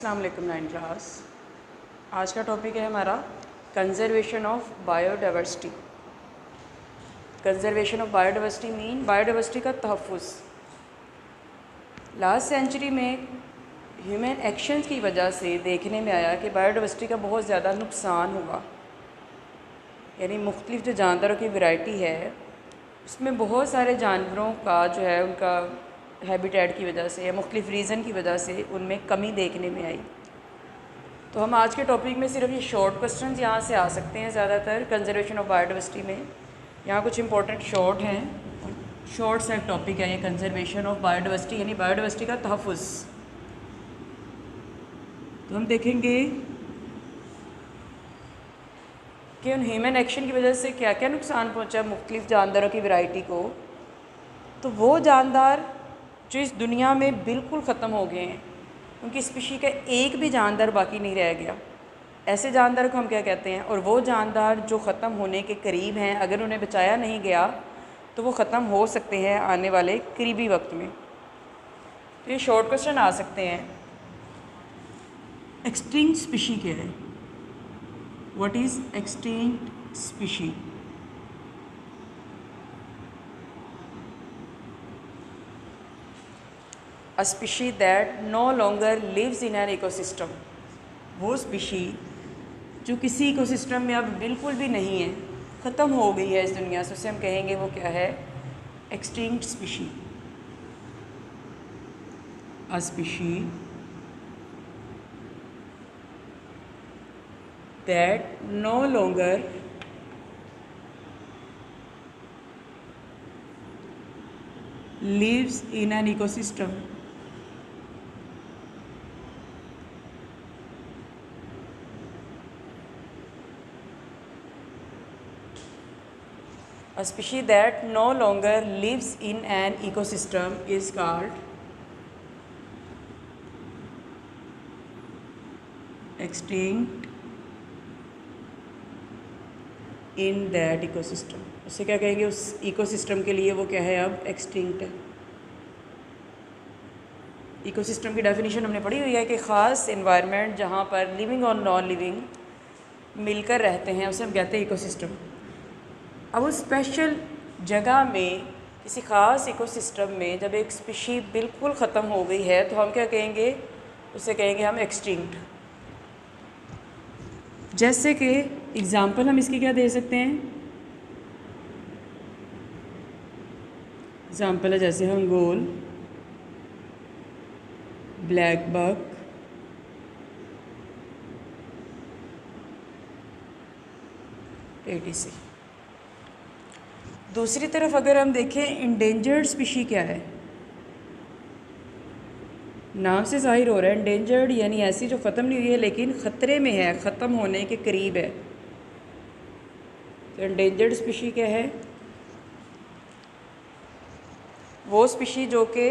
अस्सलाम वालेकुम 9 क्लास। आज का टॉपिक है हमारा conservation of biodiversity. Conservation of biodiversity mean biodiversity का तहफ़्फ़ुज़। लास्ट सेंचुरी में ह्यूमन एक्शंस की वजह से देखने में आया कि बायोडाइवर्सिटी का बहुत ज़्यादा नुकसान हुआ। यानी मुख्तलिफ़ जो जानवरों की वैरायटी है उसमें बहुत सारे जानवरों का जो है उनका हैबिटेट की वजह से या मुख्तलिफ़ रीज़न की वजह से उनमें कमी देखने में आई। तो हम आज के टॉपिक में सिर्फ ये शॉर्ट क्वेश्चंस यहाँ से आ सकते हैं ज़्यादातर कंजर्वेशन ऑफ बायोडाइवर्सिटी में। यहाँ कुछ इंपॉर्टेंट शॉर्ट हैं, शॉर्ट सा टॉपिक है ये कंजर्वेशन ऑफ बायोडाइवर्सिटी यानी बायोडाइवर्सिटी का तहफ़्फ़ुज़। तो हम देखेंगे कि उन ह्यूमन एक्शन की वजह से क्या क्या नुकसान पहुँचा मुख्तलिफ़ जानवरों की वैरायटी को। तो वो जानदार जो इस दुनिया में बिल्कुल ख़त्म हो गए हैं, उनकी स्पीशी का एक भी जानदार बाकी नहीं रह गया, ऐसे जानदार को हम क्या कहते हैं। और वो जानदार जो ख़त्म होने के करीब हैं, अगर उन्हें बचाया नहीं गया तो वो ख़त्म हो सकते हैं आने वाले करीबी वक्त में। तो ये शॉर्ट क्वेश्चन आ सकते हैं। एक्सटिंक्ट स्पीशी क्या है? What is extinct species? A species that no longer lives in an ecosystem। वो स्पीशी जो किसी इकोसिस्टम में अब बिल्कुल भी नहीं है, ख़त्म हो गई है इस दुनिया से, उसे हम कहेंगे वो क्या है? Extinct species. A species that no longer lives in an ecosystem। A species that no longer lives in an ecosystem is called extinct in that ecosystem। उसे क्या कहेंगे? उस इकोसिस्टम के लिए वो क्या है? अब एक्सटिंक्ट है। इकोसिस्टम की डेफिनेशन हमने पढ़ी हुई है कि ख़ास एनवायरनमेंट जहाँ पर लिविंग और नॉन लिविंग मिलकर रहते हैं उसे हम कहते हैं इकोसिस्टम। अब उस स्पेशल जगह में किसी ख़ास इकोसिस्टम में जब एक स्पीशी बिल्कुल ख़त्म हो गई है तो हम क्या कहेंगे? उसे कहेंगे हम एक्सटिंक्ट। जैसे कि एग्ज़ाम्पल हम इसकी क्या दे सकते हैं? एग्ज़ाम्पल है जैसे हंगोल, ब्लैक बक, etc। दूसरी तरफ अगर हम देखें इंडेंजर्ड स्पीशी क्या है? नाम से ज़ाहिर हो रहा है इंडेंजर्ड यानी ऐसी जो ख़त्म नहीं हुई है लेकिन ख़तरे में है, ख़त्म होने के करीब है। तो इंडेंजर्ड स्पीशी क्या है? वो स्पीशी जो कि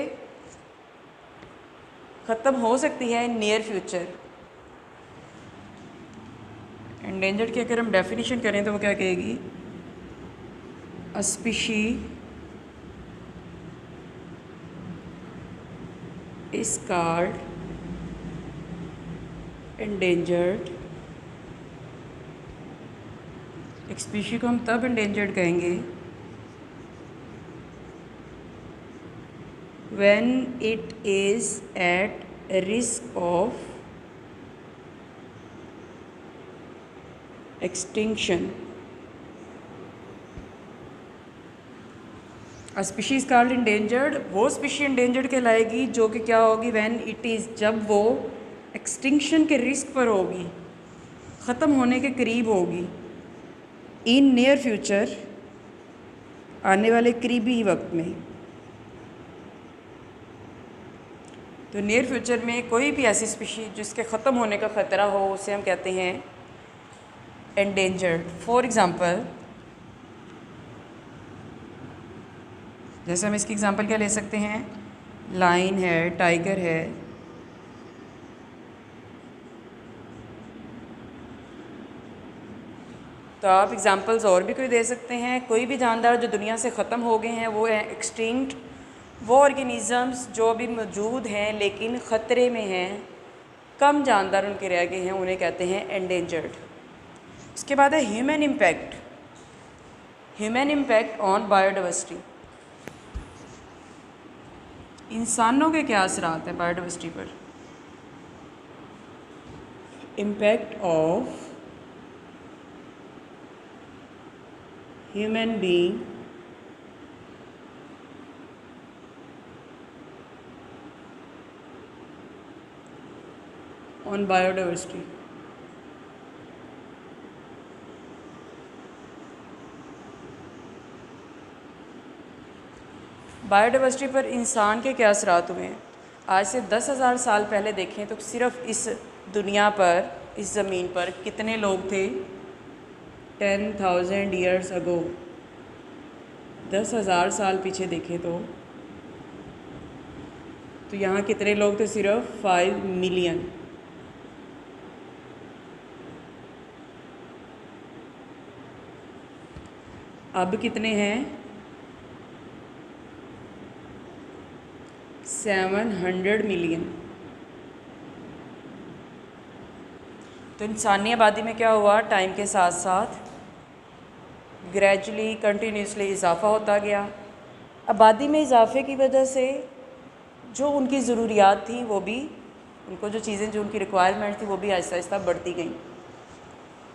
ख़त्म हो सकती है इन नियर फ्यूचर। इंडेंजर्ड की अगर हम डेफिनेशन करें तो वो क्या कहेगी? A species is called endangered। एक स्पीशी को हम तब endangered कहेंगे when it is at risk of extinction। Species called endangered, वो स्पीशी इंडेंजर्ड कहलाएगी जो कि क्या होगी? व्हेन इट इज़, जब वो एक्सटिंक्शन के रिस्क पर होगी, ख़त्म होने के करीब होगी। इन नियर फ्यूचर, आने वाले करीबी वक्त में। तो नियर फ्यूचर में कोई भी ऐसी स्पीशी जिसके ख़त्म होने का ख़तरा हो उसे हम कहते हैं एंडेंजर्ड। फॉर एग्ज़ाम्पल जैसे हम इसकी एग्ज़ाम्पल क्या ले सकते हैं? लाइन है, टाइगर है, तो आप एग्ज़ाम्पल्स और भी कोई दे सकते हैं। कोई भी जानदार जो दुनिया से ख़त्म हो गए हैं वो है एक्सटिंक्ट। वो ऑर्गेनिज़म्स जो अभी मौजूद हैं लेकिन ख़तरे में हैं, कम जानदार उनके रह गए हैं, उन्हें कहते हैं एंडेंजर्ड। इसके बाद है human impact. Human impact on biodiversity, इंसानों के क्या असरात हैं बायोडाइवर्सिटी पर। Impact of human being on biodiversity. Biodiversity पर इंसान के क्या असरात हुए हैं। आज से 10,000 साल पहले देखें तो सिर्फ इस दुनिया पर, इस ज़मीन पर कितने लोग थे। 10,000 ईयर्स अगो, 10,000 साल पीछे देखें तो यहाँ कितने लोग थे, सिर्फ 5 मिलियन। अब कितने हैं, 700 मिलियन। तो इंसानी आबादी में क्या हुआ, टाइम के साथ साथ ग्रेजुअली कंटिन्यूसली इजाफ़ा होता गया। आबादी में इजाफे की वजह से जो उनकी ज़रूरियात थी वो भी, उनको जो चीज़ें, जो उनकी रिक्वायरमेंट थी वो भी आहिस्ता आहिस्ता बढ़ती गई।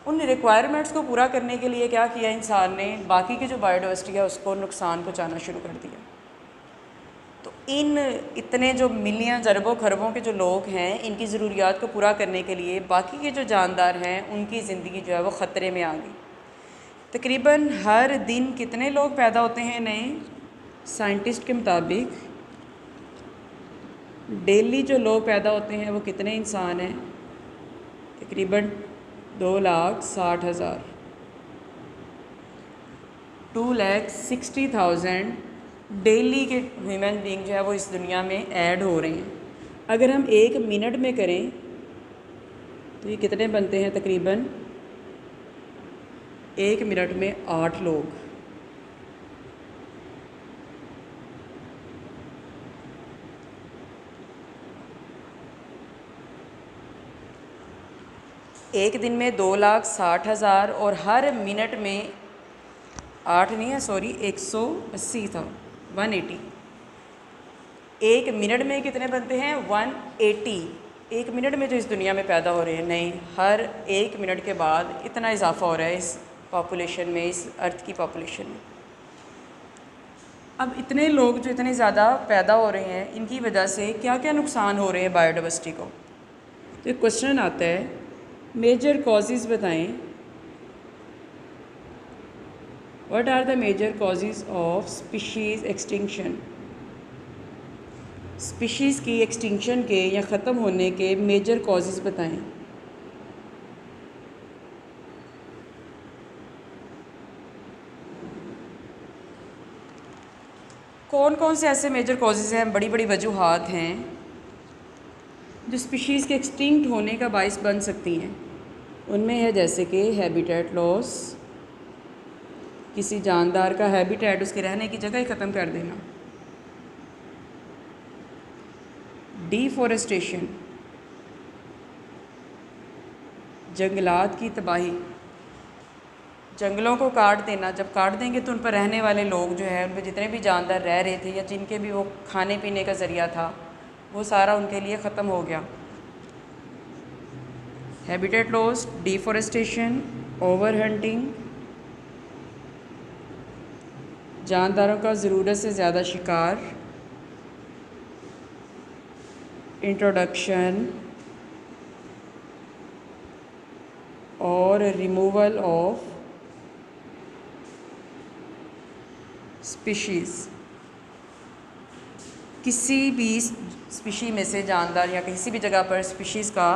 उन रिक्वायरमेंट्स को पूरा करने के लिए क्या किया इंसान ने, बाकी की जो बायोडाइवर्सिटी है उसको नुकसान पहुंचाना शुरू कर दिया। तो इन इतने जो मिलियन अरबों खरबों के जो लोग हैं, इनकी ज़रूरियात को पूरा करने के लिए बाकी के जो जानदार हैं उनकी ज़िंदगी जो है वो ख़तरे में आ गई। तकरीबन हर दिन कितने लोग पैदा होते हैं नए, साइंटिस्ट के मुताबिक डेली जो लोग पैदा होते हैं वो कितने इंसान हैं, तकरीबन 2,60,000, 2,60,000 डेली के ह्यूमन बीइंग जो है वो इस दुनिया में ऐड हो रहे हैं। अगर हम 1 मिनट में करें तो ये कितने बनते हैं, तकरीबन 1 मिनट में 8 लोग। एक दिन में 2,60,000 और हर मिनट में 8 नहीं है, सॉरी 180 था, 180। एक मिनट में कितने बनते हैं, 180। एक मिनट में जो इस दुनिया में पैदा हो रहे हैं, नहीं, हर 1 मिनट के बाद इतना इजाफा हो रहा है इस पॉपुलेशन में, इस अर्थ की पॉपुलेशन में। अब इतने लोग जो इतने ज़्यादा पैदा हो रहे हैं, इनकी वजह से क्या क्या नुकसान हो रहे हैं बायोडाइवर्सिटी को। तो एक क्वेश्चन आता है, मेजर कॉजेज़ बताएं। What are the major causes of species extinction. Species की एक्सटिंक्शन के या ख़त्म होने के मेजर कॉजेज़ बताएं। कौन कौन से ऐसे मेजर कॉजेज़ हैं, बड़ी बड़ी वजूहात हैं जो स्पीशीज़ के एक्सटिंक्ट होने का बायस बन सकती हैं। उनमें है जैसे कि हैबिटेट लॉस, किसी जानदार का हैबिटेट, उसके रहने की जगह ही ख़त्म कर देना। डिफॉरेस्टेशन, जंगलात की तबाही, जंगलों को काट देना। जब काट देंगे तो उन पर रहने वाले लोग जो है, उन पर जितने भी जानदार रह रहे थे या जिनके भी वो खाने पीने का ज़रिया था, वो सारा उनके लिए ख़त्म हो गया। Habitat loss, deforestation, over hunting, जानदारों का ज़रूरत से ज़्यादा शिकार, इंट्रोडक्शन और रिमूवल ऑफ स्पीशीज़। किसी भी स्पीशी में से जानदार या किसी भी जगह पर स्पीशीज़ का,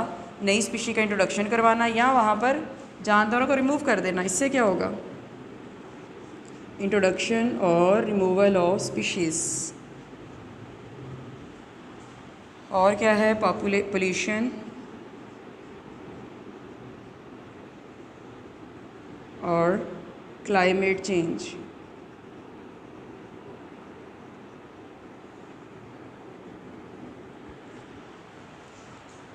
नई स्पीशी का इंट्रोडक्शन करवाना या वहाँ पर जानदारों को रिमूव कर देना, इससे क्या होगा, इंट्रोडक्शन और रिमूवल ऑफ स्पीशीज़। और क्या है, पोल्यूशन और क्लाइमेट चेंज।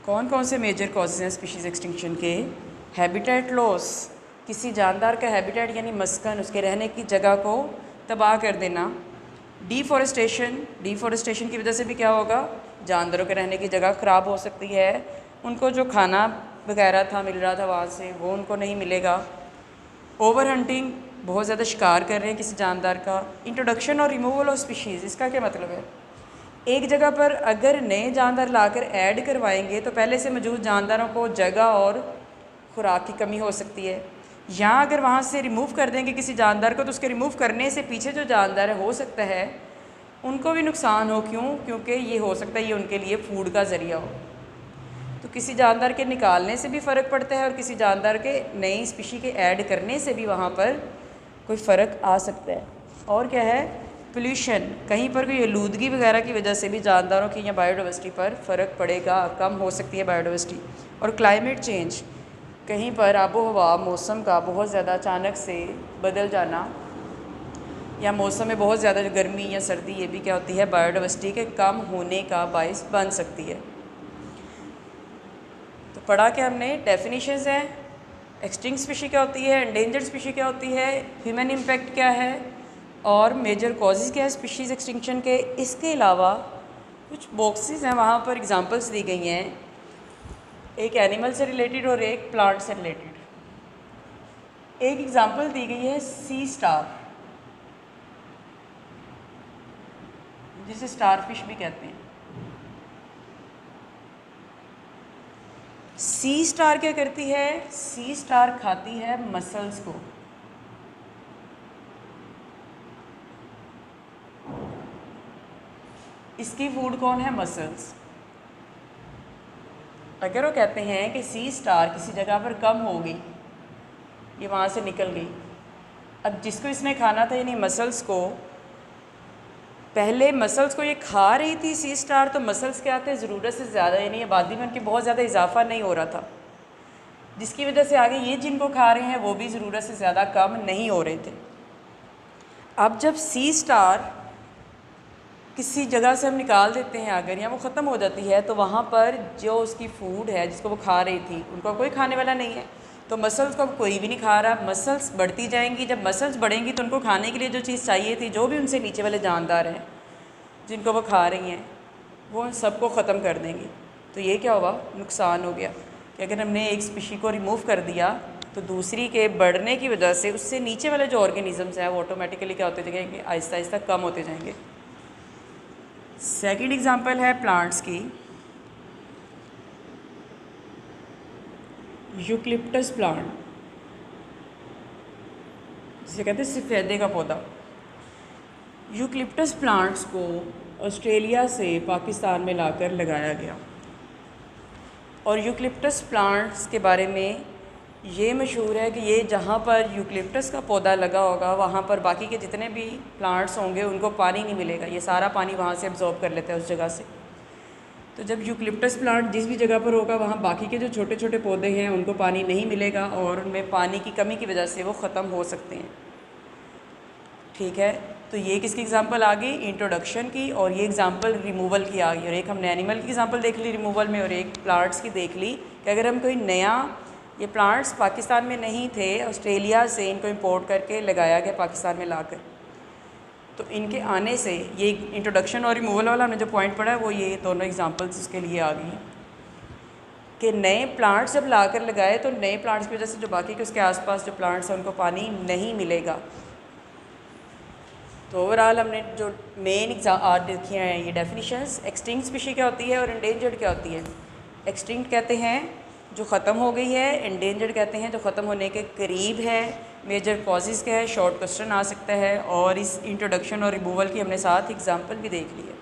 कौन कौन से मेजर कॉजेज़ हैं स्पीशीज़ एक्सटिंक्शन के? हैबिटेट लॉस, किसी जानदार का हैबिटेट यानी मस्कन, उसके रहने की जगह को तबाह कर देना। डिफॉरेस्टेशन, डिफॉरेस्टेशन की वजह से भी क्या होगा, जानवरों के रहने की जगह ख़राब हो सकती है, उनको जो खाना वगैरह था मिल रहा था वहाँ से वो उनको नहीं मिलेगा। ओवर हंटिंग, बहुत ज़्यादा शिकार कर रहे हैं किसी जानदार का। इंट्रोडक्शन और रिमूवल ऑफ स्पीशीज़, इसका क्या मतलब है? एक जगह पर अगर नए जानदार लाकर ऐड करवाएंगे तो पहले से मौजूद जानदारों को जगह और खुराक की कमी हो सकती है। या अगर वहाँ से रिमूव कर देंगे किसी जानदार को तो उसके रिमूव करने से पीछे जो जानदार है हो सकता है उनको भी नुकसान हो। क्यों? क्योंकि ये हो सकता है ये उनके लिए फूड का ज़रिया हो। तो किसी जानदार के निकालने से भी फ़र्क पड़ता है और किसी जानदार के नई स्पीशी के ऐड करने से भी वहाँ पर कोई फ़र्क आ सकता है। और क्या है? पोल्यूशन, कहीं पर कोई आलूदगी वगैरह की वजह से भी जानदारों की या बायोडाइवर्सिटी पर फ़र्क पड़ेगा, कम हो सकती है बायोडाइवर्सिटी। और क्लाइमेट चेंज, कहीं पर आबो हवा मौसम का बहुत ज़्यादा अचानक से बदल जाना या मौसम में बहुत ज़्यादा गर्मी या सर्दी, ये भी क्या होती है, बायोडाइवर्सिटी के कम होने का बायस बन सकती है। तो पढ़ा कि हमने डेफिनेशंस हैं, एक्सटिंक्ट स्पीशी क्या होती है, एंडेंजर्ड स्पीशी क्या होती है, ह्यूमन इम्पैक्ट क्या है और मेजर कॉजेज़ क्या है स्पीशीज़ एक्सटिंक्शन के। इसके अलावा कुछ बॉक्सेस हैं, वहाँ पर एग्जांपल्स दी गई हैं, एक एनिमल से रिलेटेड और एक प्लांट से रिलेटेड। एक एग्जांपल दी गई है सी स्टार, जिसे स्टारफिश भी कहते हैं। सी स्टार क्या करती है? सी स्टार खाती है मसल्स को। इसकी फूड कौन है? मसल्स। अगर वो कहते हैं कि सी स्टार किसी जगह पर कम हो गई, ये वहाँ से निकल गई, अब जिसको इसने खाना था यानी मसल्स को, पहले मसल्स को ये खा रही थी सी स्टार, तो मसल्स क्या थे, ज़रूरत से ज़्यादा यानी आबादी में उनकी बहुत ज़्यादा इजाफा नहीं हो रहा था, जिसकी वजह से आगे ये जिनको खा रहे हैं वो भी ज़रूरत से ज़्यादा कम नहीं हो रहे थे। अब जब सी स्टार किसी जगह से हम निकाल देते हैं अगर, या वो ख़त्म हो जाती है, तो वहाँ पर जो उसकी फ़ूड है जिसको वो खा रही थी उनको कोई खाने वाला नहीं है, तो मसल्स को अब कोई भी नहीं खा रहा। मसल्स बढ़ती जाएंगी, जब मसल्स बढ़ेंगी तो उनको खाने के लिए जो चीज़ चाहिए थी, जो भी उनसे नीचे वाले जानदार हैं जिनको वो खा रही हैं, वो उन सबको ख़त्म कर देंगी। तो ये क्या हुआ? नुकसान हो गया कि अगर हमने एक स्पीशी को रिमूव कर दिया तो दूसरी के बढ़ने की वजह से उससे नीचे वाले जो ऑर्गेनिज़म्स हैं वो ऑटोमेटिकली क्या होते जाएंगे, आहिस्ता आहिस्ता कम होते जाएंगे। सेकंड एग्जांपल है प्लांट्स की, यूकलिप्टस प्लांट, जिसे कहते हैं सफ़ेदे का पौधा। यूकलिप्टस प्लांट्स को ऑस्ट्रेलिया से पाकिस्तान में लाकर लगाया गया और यूकलिप्टस प्लांट्स के बारे में ये मशहूर है कि ये जहाँ पर यूकलिप्टस का पौधा लगा होगा वहाँ पर बाकी के जितने भी प्लांट्स होंगे उनको पानी नहीं मिलेगा, ये सारा पानी वहाँ से अब्जॉर्ब कर लेता है उस जगह से। तो जब यूकलिप्टस प्लांट जिस भी जगह पर होगा वहाँ बाकी के जो छोटे छोटे पौधे हैं उनको पानी नहीं मिलेगा और उनमें पानी की कमी की वजह से वो ख़त्म हो सकते हैं। ठीक है, तो ये किसकी एग्जांपल आ गई? इंट्रोडक्शन की, और ये एग्जांपल रिमूवल की आ गई। और एक हमने एनिमल की एग्जांपल देख ली रिमूवल में, और एक प्लांट्स की देख ली कि अगर हम कोई नया, ये प्लांट्स पाकिस्तान में नहीं थे, ऑस्ट्रेलिया से इनको इंपोर्ट करके लगाया गया पाकिस्तान में लाकर, तो इनके आने से ये इंट्रोडक्शन और रिमूवल वाला हमने जो पॉइंट पढ़ा है वो ये दोनों एग्जांपल्स इसके लिए आ गई कि नए प्लांट्स जब लाकर लगाए तो नए प्लांट्स की वजह से जो बाकी के उसके आसपास जो प्लांट्स हैं उनको पानी नहीं मिलेगा। तो ओवरऑल हमने जो मेन आज देखी हैं ये डेफिनेशंस, एक्सटिंक्ट स्पीशी क्या होती है और एंडेंजर्ड क्या होती है। एक्सटिंक्ट कहते हैं जो ख़त्म हो गई है, एंडेंजर्ड कहते हैं जो ख़त्म होने के करीब है। मेजर कॉजेज़ क्या है, शॉर्ट क्वेश्चन आ सकता है, और इस इंट्रोडक्शन और रिमूवल की हमने साथ एग्जांपल भी देख ली है।